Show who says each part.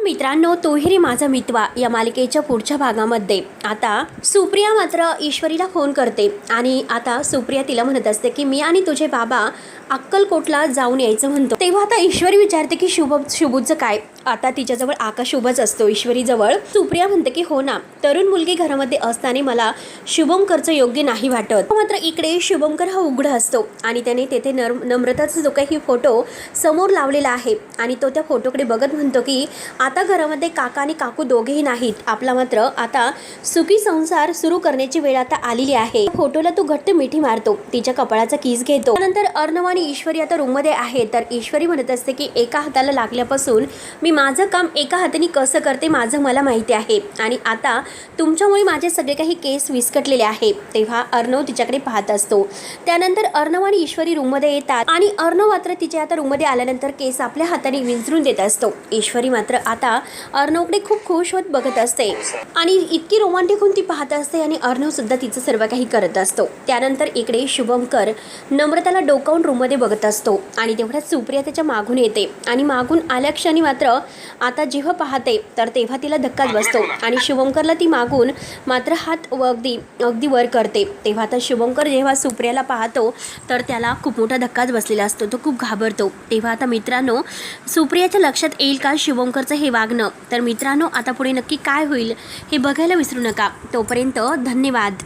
Speaker 1: मित्रांनो, तोही रे माझा मितवा या मालिकेच्या पुढच्या भागामध्ये आता सुप्रिया मात्र ईश्वरीला फोन करते आणि आता सुप्रिया तिला म्हणत असते की मी आणि तुझे बाबा अक्कलकोटला जाऊन यायचं म्हणतो। तेव्हा आता ईश्वरी विचारते की शुभूचं काय। आता तिच्याजवळ आकाश शुभच असतो ईश्वरीजवळ। सुप्रिया म्हणते की हो ना, तरुण मुलगी घरामध्ये असताना मला शुभंकरचं योग्य नाही वाटत। मात्र इकडे शुभंकर हा उघड असतो आणि त्याने तेथे नम्रताचा जो काही फोटो समोर लावलेला आहे आणि तो त्या फोटोकडे बघत म्हणतो की आता घरामध्ये काका आणि काकू दोघेही नाहीत, आपला मात्र आता सुखी संसार सुरू करण्याची वेळ आता आलेली आहे। फोटोला तो घट्ट मिठी मारतो, तिच्या कपाळाचा किस घेतो। त्यानंतर अर्णव आणि ईश्वरी आता रूम मध्ये आहे तर ईश्वरी म्हणत असते की एका हाताला लागल्यापासून मी माझं काम एका हाताने कसं करते माझं मला माहिती आहे आणि आता तुमच्यामुळे माझे सगळे काही केस विस्कटलेले आहे। तेव्हा अर्णव तिच्याकडे पाहत असतो। त्यानंतर अर्णव आणि ईश्वरी रूम मध्ये येतात आणि अर्णव मात्र तिच्या आता रूम मध्ये आल्यानंतर केस आपल्या हाताने विंचरून देत असतो। ईश्वरी मात्र आता अर्णवकडे खूप खुश होत बघत असते आणि इतकी रोमांटिक होऊन ती पाहत असते आणि अर्णव सुद्धा तिचं सर्व काही करत असतो। त्यानंतर इकडे शुभंकर नम्रताला डोकावून रूम मध्ये बघत असतो आणि तेवढ्यात सुप्रिया त्याच्या मागून येते आणि मागून आल्या क्षणी मात्र आता जेव्हा पाहते तर तेव्हा तिला धक्काच बसतो आणि शुभंकरला ती मागून मात्र हात अगदी वर करते। तेव्हा आता शुभंकर जेव्हा सुप्रियाला पाहतो तर त्याला खूप मोठा धक्काच बसलेला असतो, तो खूप घाबरतो। तेव्हा आता मित्रांनो, सुप्रियाच्या लक्षात येईल का शुभंकरचं हे वागणं? तर मित्रांनो, आता पुढे नक्की काय होईल हे बघायला विसरू नका। तोपर्यंत धन्यवाद।